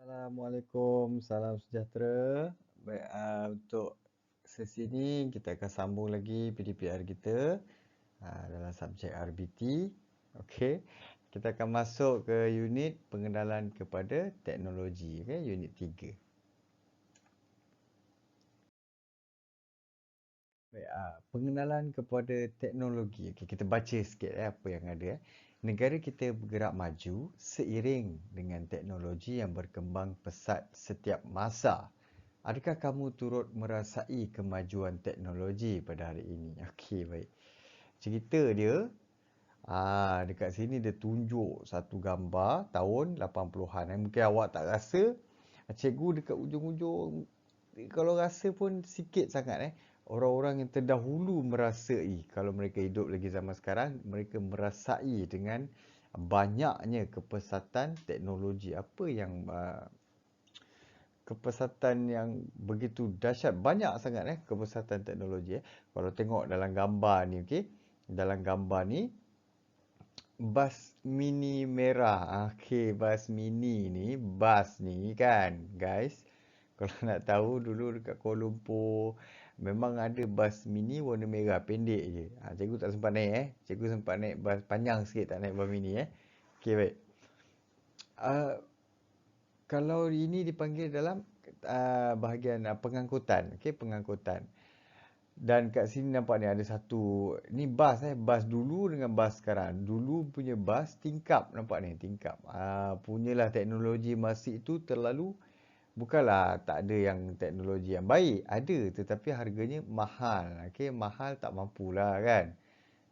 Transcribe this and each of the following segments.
Assalamualaikum, salam sejahtera. Baik, untuk sesi ini kita akan sambung lagi PDPR kita dalam subjek RBT. Okey, kita akan masuk ke unit pengenalan kepada teknologi, okey, unit 3. Baik, pengenalan kepada teknologi. Okey, kita baca sikit apa yang ada. Negara kita bergerak maju seiring dengan teknologi yang berkembang pesat setiap masa. Adakah kamu turut merasai kemajuan teknologi pada hari ini? Okey, baik. Cerita dia, dekat sini dia tunjuk satu gambar tahun 80-an. Mungkin awak tak rasa, cikgu dekat ujung-ujung, kalau rasa pun sikit sangat orang-orang yang terdahulu merasai, kalau mereka hidup lagi zaman sekarang, mereka merasai dengan banyaknya kepesatan teknologi. Apa yang kepesatan yang begitu dahsyat, banyak sangat kepesatan teknologi. Kalau tengok dalam gambar ni, okey, dalam gambar ni bas mini merah. Okey, bas mini ni, bas ni kan guys, kalau nak tahu dulu dekat Kuala Lumpur memang ada bas mini warna merah pendek je. Cikgu tak sempat naik cikgu sempat naik bas panjang sikit, tak naik bas mini Okey, baik. Kalau ini dipanggil dalam bahagian pengangkutan, okey, pengangkutan. Dan kat sini nampak ni ada satu, ni bas bas dulu dengan bas sekarang. Dulu punya bas tingkap, nampak ni tingkap. Punyalah teknologi masa itu terlalu, bukanlah tak ada yang teknologi yang baik, ada, tetapi harganya mahal. Okey, mahal tak mampulah kan.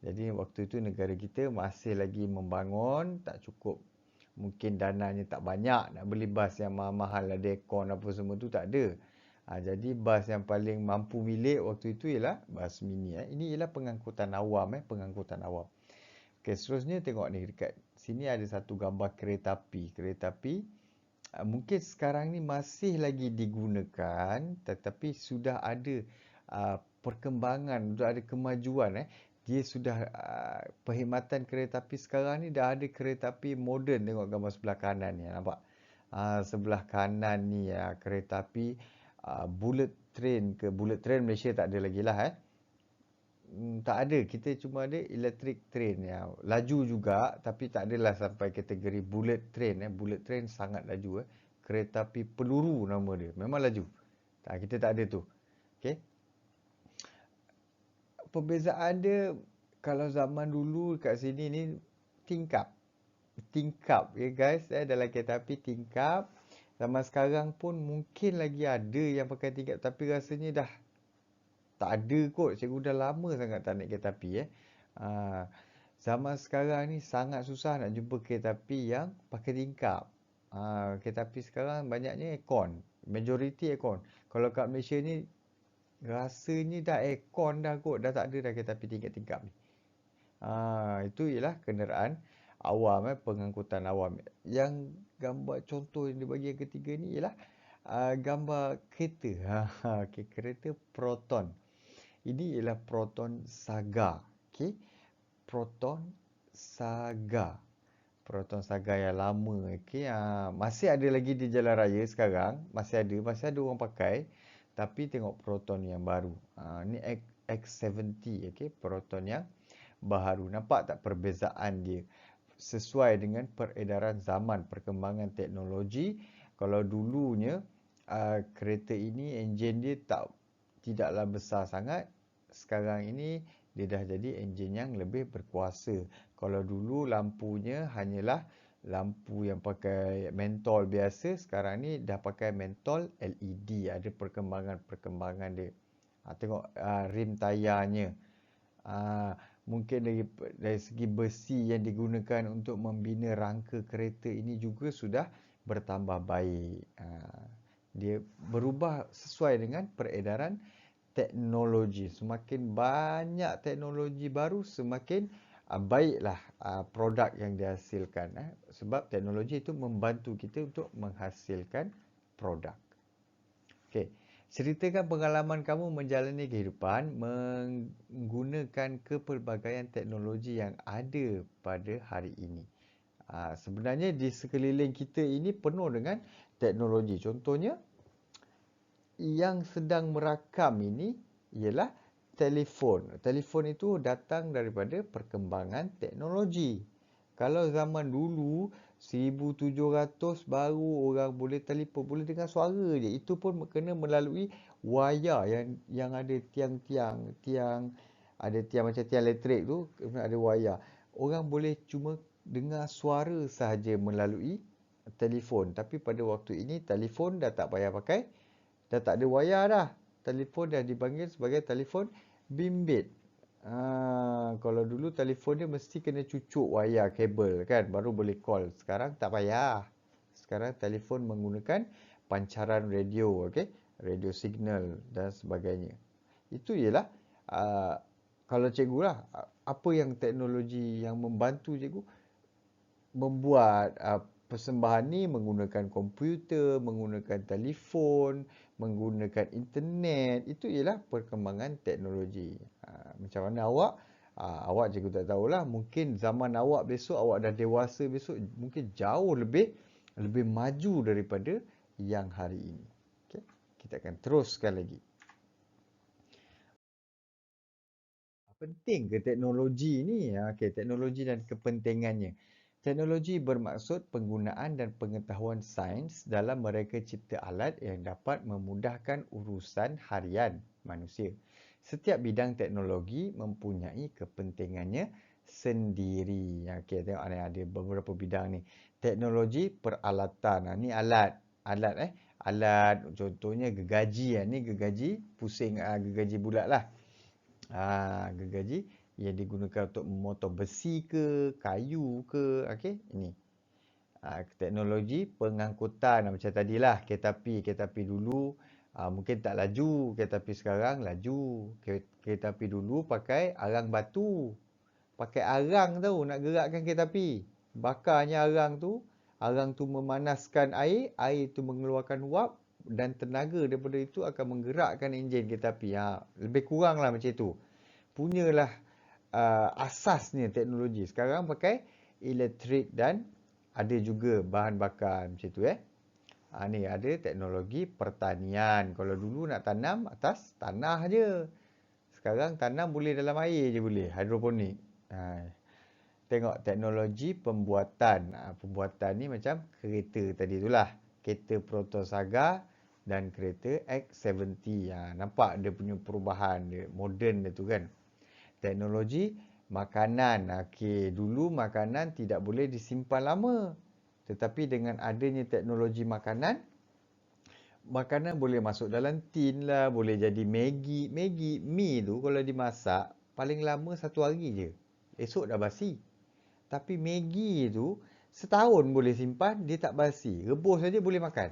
Jadi waktu itu negara kita masih lagi membangun, tak cukup, mungkin dananya tak banyak nak beli bas yang mahal-mahal, ada aircon apa semua tu tak ada. Jadi bas yang paling mampu milik waktu itu ialah bas mini. Ini ialah pengangkutan awam pengangkutan awam. Okey, seterusnya tengok ni dekat sini ada satu gambar kereta api. Kereta api mungkin sekarang ni masih lagi digunakan, tetapi sudah ada perkembangan, sudah ada kemajuan dia sudah perkhidmatan kereta api sekarang ni dah ada kereta api moden. Tengok gambar sebelah kanan ni, nampak? Sebelah kanan ni kereta api bullet train ke, bullet train Malaysia tak ada lagi lah tak ada, kita cuma ada electric train laju juga, tapi tak adalah sampai kategori bullet train bullet train sangat laju kereta api peluru nama dia, memang laju. Kita tak ada tu. Okey, perbezaan dia, kalau zaman dulu kat sini ni tingkap. Tingkap guys, dalam kereta api tingkap. Zaman sekarang pun mungkin lagi ada yang pakai tingkap, tapi rasanya dah tak ada kot. Cikgu dah lama sangat tak naik kereta api Zaman sekarang ni sangat susah nak jumpa kereta api yang pakai tingkap. Kereta api sekarang banyaknya aircon, majoriti aircon. Kalau kat Malaysia ni rasanya dah aircon dah kot, dah tak ada dah kereta api tingkap-tingkap ni. Itu ialah kenderaan awam pengangkutan awam. Yang gambar contoh yang dibagi yang ketiga ni ialah gambar kereta. Okay, kereta Proton. Ini ialah Proton Saga. Okay, Proton Saga. Proton Saga yang lama. Okay, masih ada lagi di jalan raya sekarang. Masih ada orang pakai. Tapi tengok Proton yang baru. Ni X70. Okay, Proton yang baharu. Nampak tak perbezaan dia? Sesuai dengan peredaran zaman, perkembangan teknologi. Kalau dulunya kereta ini enjin dia tidaklah besar sangat. Sekarang ini dia dah jadi enjin yang lebih berkuasa. Kalau dulu lampunya hanyalah lampu yang pakai mentol biasa, sekarang ni dah pakai mentol LED. Ada perkembangan-perkembangan dia. Tengok rim tayarnya. Mungkin dari segi besi yang digunakan untuk membina rangka kereta ini juga sudah bertambah baik. Dia berubah sesuai dengan peredaran teknologi. Semakin banyak teknologi baru, semakin baiklah produk yang dihasilkan. Sebab teknologi itu membantu kita untuk menghasilkan produk. Okey, ceritakan pengalaman kamu menjalani kehidupan menggunakan kepelbagaian teknologi yang ada pada hari ini. Sebenarnya di sekeliling kita ini penuh dengan teknologi. Contohnya, yang sedang merakam ini ialah telefon. Telefon itu datang daripada perkembangan teknologi. Kalau zaman dulu 1700 baru orang boleh telefon, boleh dengar suara je. Itu pun kena melalui wayar yang ada tiang ada tiang macam tiang elektrik tu, ada wayar. Orang boleh cuma dengar suara sahaja melalui telefon. Tapi pada waktu ini telefon dah tak payah pakai, dah tak ada wayar dah. Telefon dah dipanggil sebagai telefon bimbit. Kalau dulu telefon dia mesti kena cucuk wayar kabel kan, baru boleh call. Sekarang tak payah. Sekarang telefon menggunakan pancaran radio, okey, radio signal dan sebagainya. Itu ialah kalau cikgu lah, apa yang teknologi yang membantu cikgu membuat persembahan ni menggunakan komputer, menggunakan telefon, menggunakan internet. Itu ialah perkembangan teknologi. Macam mana awak? Awak cikgu tak tahulah. Mungkin zaman awak besok, awak dah dewasa besok, mungkin jauh lebih maju daripada yang hari ini. Okay? Kita akan teruskan lagi. Penting ke teknologi ni? Okey, teknologi dan kepentingannya. Teknologi bermaksud penggunaan dan pengetahuan sains dalam mereka cipta alat yang dapat memudahkan urusan harian manusia. Setiap bidang teknologi mempunyai kepentingannya sendiri. Okey, tengok ada beberapa bidang ni. Teknologi peralatan. Ni alat. Alat contohnya gergaji. Ni gergaji pusing, gergaji bulat lah. Gergaji yang digunakan untuk memotong besi ke, kayu ke, okey, ini. Teknologi pengangkutan macam tadilah, kereta api dulu mungkin tak laju, kereta api sekarang laju. Kereta api dulu pakai arang batu. Pakai arang tahu nak gerakkan kereta api. Bakarnya arang tu memanaskan air, air tu mengeluarkan wap dan tenaga daripada itu akan menggerakkan enjin kereta api. Lebih kuranglah macam itu. Punyalah asasnya teknologi. Sekarang pakai elektrik dan ada juga bahan bakar macam tu ni ada teknologi pertanian. Kalau dulu nak tanam atas tanah je. Sekarang tanam boleh dalam air je boleh, hidroponik. Tengok teknologi pembuatan. Pembuatan ni macam kereta tadi itulah. Kereta Protosaga dan kereta X70. Nampak dia punya perubahan dia, moden dia tu kan. Teknologi makanan. Okey, dulu makanan tidak boleh disimpan lama. Tetapi dengan adanya teknologi makanan, makanan boleh masuk dalam tin lah, boleh jadi Maggi. Mi tu kalau dimasak, paling lama 1 hari je. Esok dah basi. Tapi Maggi tu, setahun boleh simpan, dia tak basi. Rebus saja boleh makan.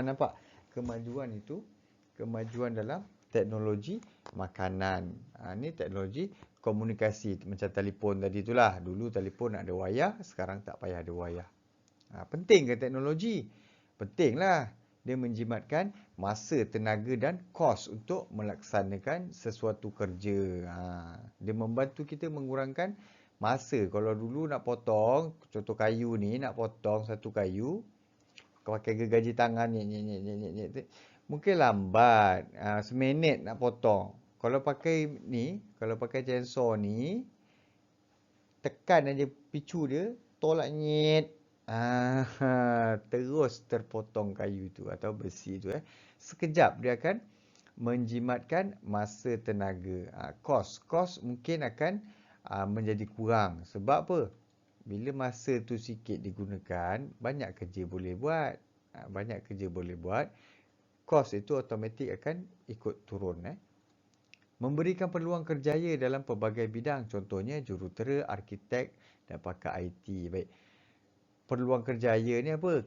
Nampak? Kemajuan itu, kemajuan dalam teknologi makanan. Ni teknologi komunikasi macam telefon tadi itulah. Dulu telefon nak ada wayar, sekarang tak payah ada wayar. Penting ke teknologi? Pentinglah. Dia menjimatkan masa, tenaga dan kos untuk melaksanakan sesuatu kerja. Dia membantu kita mengurangkan masa. Kalau dulu nak potong, contoh kayu ni, nak potong satu kayu, pakai gergaji tangan, mungkin lambat. Seminit nak potong. Kalau pakai ni, kalau pakai chainsaw ni, tekan aja picu dia, tolak nyet. Terus terpotong kayu tu atau besi tu. Sekejap dia akan menjimatkan masa, tenaga. Kos mungkin akan menjadi kurang. Sebab apa? Bila masa tu sikit digunakan, banyak kerja boleh buat. Kos itu automatik akan ikut turun. Memberikan peluang kerjaya dalam pelbagai bidang. Contohnya jurutera, arkitek dan pakar IT. Baik. Peluang kerjaya ni apa?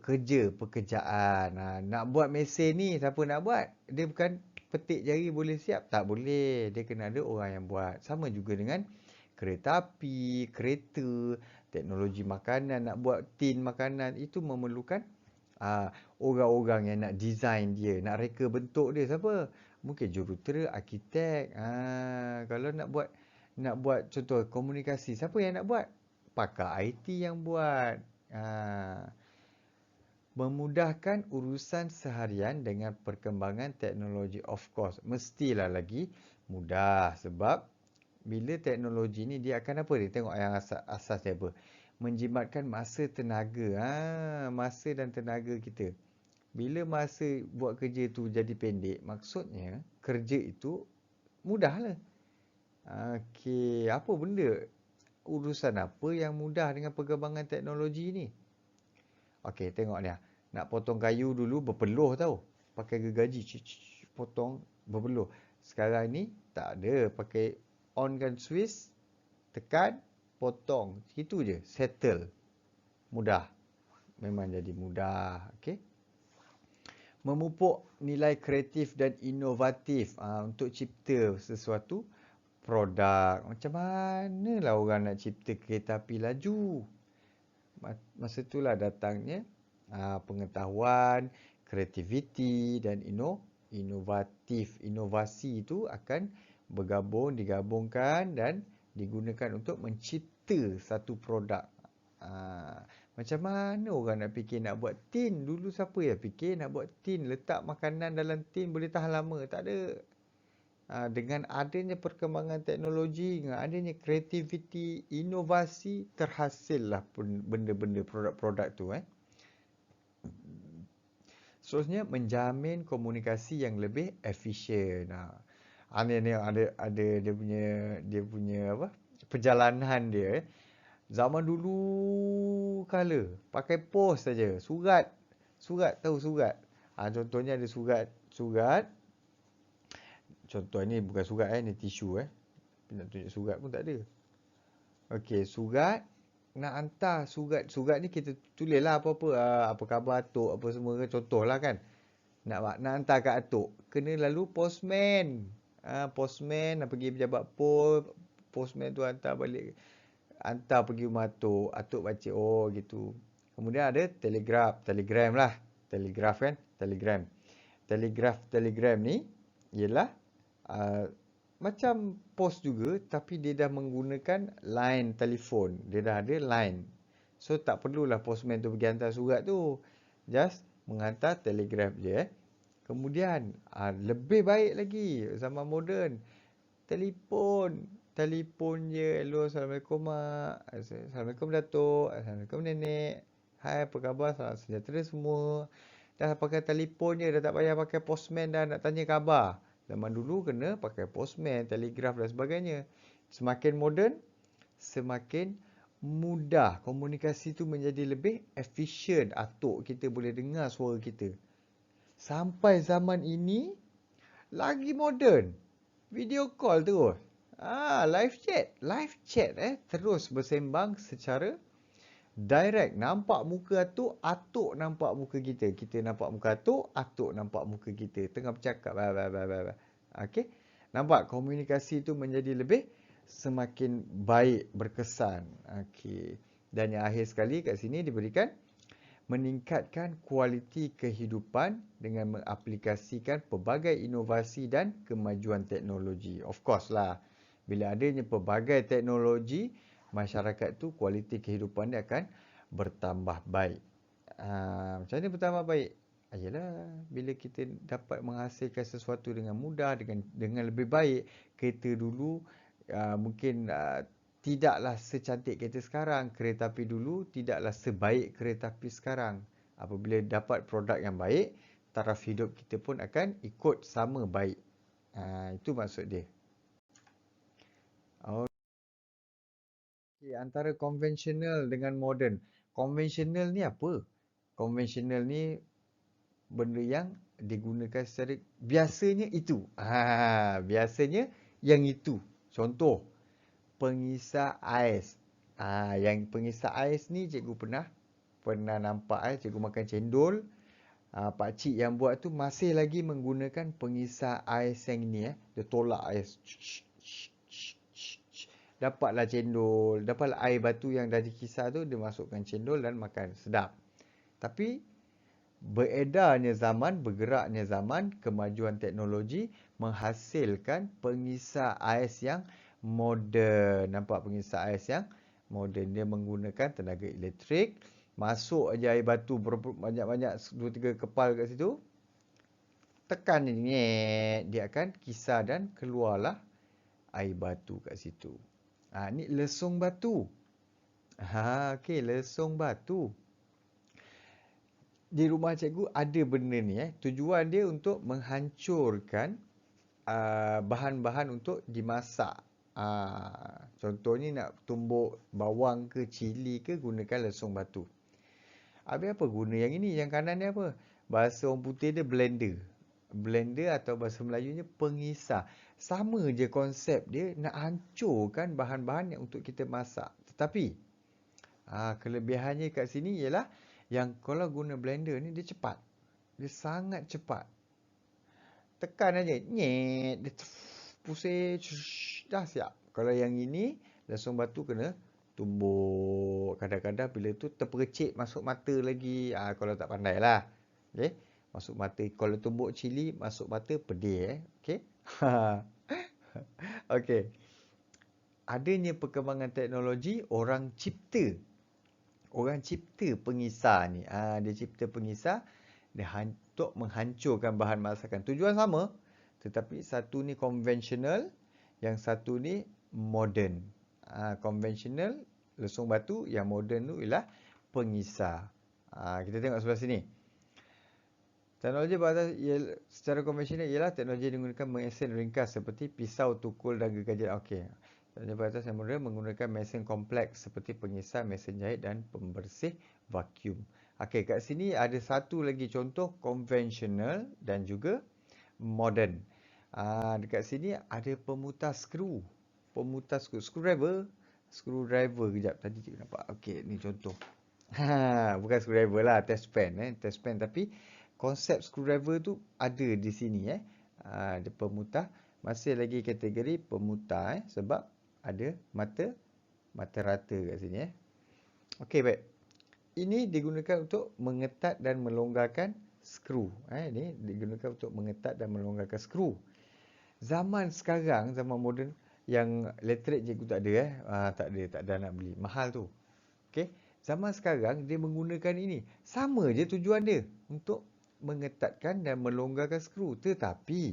Pekerjaan. Nak buat mesin ni, siapa nak buat? Dia bukan petik jari boleh siap. Tak boleh. Dia kena ada orang yang buat. Sama juga dengan kereta api, kereta, teknologi makanan. Nak buat tin makanan, itu memerlukan orang-orang yang nak design dia, nak reka bentuk dia. Siapa? Mungkin jurutera, arkitek. Kalau nak buat contoh komunikasi, siapa yang nak buat? pakar IT yang buat. Ha. Memudahkan urusan seharian dengan perkembangan teknologi. Of course, mestilah lagi mudah sebab bila teknologi ni dia akan apa dia? Tengok yang asas dia apa? Menjimatkan masa tenaga. Masa dan tenaga kita. Bila masa buat kerja tu jadi pendek, maksudnya kerja itu mudahlah. Okey, apa benda? Urusan apa yang mudah dengan perkembangan teknologi ni? Okey, tengok ni. Nak potong kayu dulu berpeluh tau. Pakai gergaji, potong berpeluh. Sekarang ni tak ada, pakai on kan switch, tekan, potong. Itu je, settle. Mudah. Memang jadi mudah, okey. Memupuk nilai kreatif dan inovatif untuk cipta sesuatu produk. Macam manalah orang nak cipta kereta api laju. Masa itulah datangnya pengetahuan, kreativiti dan inovatif. Inovasi itu akan digabungkan dan digunakan untuk mencipta satu produk. Macam mana orang nak fikir nak buat tin? Dulu siapa yang fikir nak buat tin? Letak makanan dalam tin boleh tahan lama. Tak ada. Dengan adanya perkembangan teknologi, dengan adanya kreativiti, inovasi, terhasillah benda-benda produk-produk tu. Seterusnya, menjamin komunikasi yang lebih efisien. Ni ada dia punya apa? Perjalanan dia. Zaman dulu kala pakai pos saja, surat. Tahu surat. Contohnya ada surat. Contoh ni bukan surat ni tisu Nak tunjuk surat pun tak ada. Okey, surat nak hantar surat ni kita tulislah apa-apa apa khabar atuk apa semua contohlah kan. Nak hantar kat atuk, kena lalu postman. Postman nak pergi pejabat pos, postman tu hantar pergi rumah atuk. Atuk baca, oh gitu. Kemudian ada telegram lah. Telegraf kan, telegram ni ialah macam pos juga tapi dia dah menggunakan line telefon. Dia dah ada line. So tak perlulah postman tu pergi hantar surat tu. Just menghantar telegram je. Kemudian lebih baik lagi zaman moden. Telefon je. Hello, Assalamualaikum mak. Assalamualaikum datuk. Assalamualaikum nenek. Hai, apa khabar? Salam sejahtera semua. Dah pakai telefon je. Dah tak payah pakai postman dah nak tanya khabar. Zaman dulu kena pakai postman, telegraf dan sebagainya. Semakin moden, semakin mudah. Komunikasi tu menjadi lebih efisien. Atuk kita boleh dengar suara kita. Sampai zaman ini, lagi moden. Video call terus. Live chat. Terus bersembang secara direct. Nampak muka atuk nampak muka kita. Kita nampak muka atuk nampak muka kita. Tengah bercakap. Okey. Nampak komunikasi tu menjadi lebih semakin baik, berkesan. Okey. Dan yang akhir sekali kat sini diberikan meningkatkan kualiti kehidupan dengan mengaplikasikan pelbagai inovasi dan kemajuan teknologi. Of course lah. Bila adanya pelbagai teknologi, masyarakat tu kualiti kehidupan dia akan bertambah baik. Macam mana bertambah baik? Yalah, bila kita dapat menghasilkan sesuatu dengan mudah, dengan lebih baik. Kereta dulu mungkin tidaklah secantik kereta sekarang. Kereta api dulu tidaklah sebaik kereta api sekarang. Apabila dapat produk yang baik, taraf hidup kita pun akan ikut sama baik. Itu maksud dia. Okay, antara konvensional dengan moden. Konvensional ni apa? Konvensional ni benda yang digunakan secara biasanya itu. Biasanya yang itu. Contoh, pengisar ais. Yang pengisar ais ni cikgu pernah nampak cikgu makan cendol. Pak cik yang buat tu masih lagi menggunakan pengisar ais yang ini Dia tolak ais. Dapatlah cendol, dapatlah air batu yang dah dikisar tu, dia masukkan cendol dan makan. Sedap. Tapi beredarnya zaman, bergeraknya zaman, kemajuan teknologi menghasilkan pengisar ais yang moden. Nampak pengisar ais yang Moden dia menggunakan tenaga elektrik. Masuk aja air batu banyak-banyak 2-3 kepal kat situ. Tekan ni, dia akan kisar dan keluarlah air batu kat situ. Ni lesung batu. Okey, lesung batu. Di rumah cikgu ada benda ni. Tujuan dia untuk menghancurkan bahan-bahan untuk dimasak. Contohnya nak tumbuk bawang ke cili ke, gunakan lesung batu. Habis apa guna yang ini? Yang kanan ni apa? Bahasa orang putih dia blender. Blender atau bahasa Melayunya pengisar. Sama je konsep dia, nak hancurkan bahan-bahan yang untuk kita masak. Tetapi kelebihannya kat sini ialah yang kalau guna blender ni dia cepat. Dia sangat cepat. Tekan aja, nyet, dia pusing, dah siap. Kalau yang ini lesung batu kena tumbuk. Kadang-kadang bila tu terpercik masuk mata lagi. Kalau tak pandai lah. Okay. Masuk mata. Kalau tumbuk cili masuk mata pedih. Okay. Okay. Adanya perkembangan teknologi, orang cipta pengisar ni. Dia cipta pengisar untuk menghancurkan bahan masakan. Tujuan sama, tetapi satu ni konvensional, yang satu ni moden. Konvensional lesung batu, yang moden tu ialah pengisar. Kita tengok sebelah sini. Teknologi bahatas secara konvensional ialah teknologi yang digunakan mesin ringkas seperti pisau, tukul dan gergaji. Okey. Teknologi bahatas yang moden menggunakan mesin kompleks seperti pengisar, mesin jahit dan pembersih vacuum. Okey, kat sini ada satu lagi contoh konvensional dan juga moden. Dekat sini ada pemutar skru. Pemutar skru. Screwdriver kejap. Tadi cikgu nampak. Okey, ni contoh. Bukan screwdriver lah, test pen. Test pen, tapi konsep screwdriver tu ada di sini. Ada pemutar. Masih lagi kategori pemutar. Sebab ada mata rata kat sini. Okey, baik. Ini digunakan untuk mengetat dan melonggarkan skru. Ini digunakan untuk mengetat dan melonggarkan skru. Zaman sekarang, zaman moden, yang elektrik cikgu tak ada. Tak ada nak beli. Mahal tu. Okey. Zaman sekarang dia menggunakan ini. Sama je tujuan dia. Untuk mengetatkan dan melonggarkan skru. Tetapi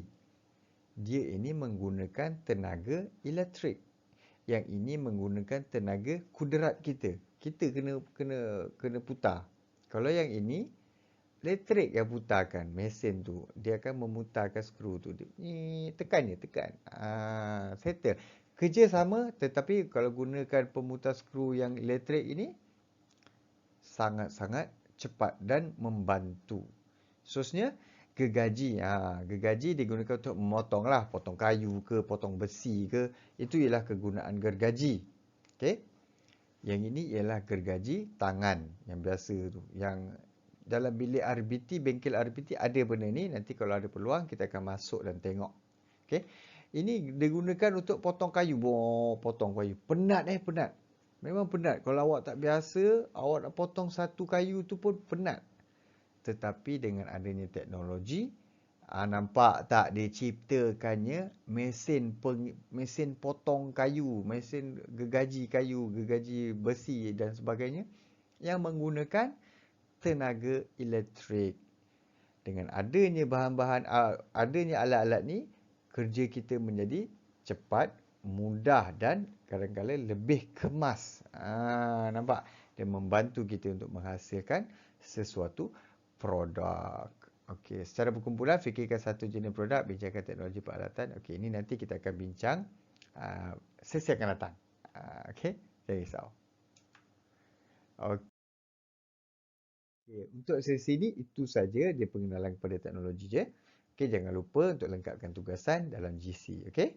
dia ini menggunakan tenaga elektrik. Yang ini menggunakan tenaga kudarat kita. Kita kena putar. Kalau yang ini elektrik yang putarkan mesin tu. Dia akan memutarkan skru tu. Tekan je, tekan. Settle. Kerja sama, tetapi kalau gunakan pemutar skru yang elektrik ini sangat-sangat cepat dan membantu. Seterusnya, gergaji. Gergaji digunakan untuk memotong lah. Potong kayu ke, potong besi ke. Itu ialah kegunaan gergaji. Okey. Yang ini ialah gergaji tangan yang biasa tu. Yang dalam bilik RBT, bengkel RBT ada benda ni. Nanti kalau ada peluang, kita akan masuk dan tengok. Okey. Ini digunakan untuk potong kayu. Potong kayu. Penat penat. Memang penat. Kalau awak tak biasa, awak nak potong satu kayu tu pun penat. Tetapi dengan adanya teknologi, nampak tak diciptakannya mesin potong kayu, mesin gergaji kayu, gergaji besi dan sebagainya yang menggunakan tenaga elektrik. Dengan adanya bahan-bahan, adanya alat-alat ni, kerja kita menjadi cepat, mudah dan kadang-kadang lebih kemas. Nampak? Dia membantu kita untuk menghasilkan sesuatu produk. Okey, secara berkumpulan fikirkan satu jenis produk, bincangkan teknologi peralatan. Okey, ini nanti kita akan bincang sesi akan datang. Okey, jangan risau. Okey, untuk sesi ini itu saja dia pengenalan kepada teknologi je. Okey, jangan lupa untuk lengkapkan tugasan dalam GC. Okey.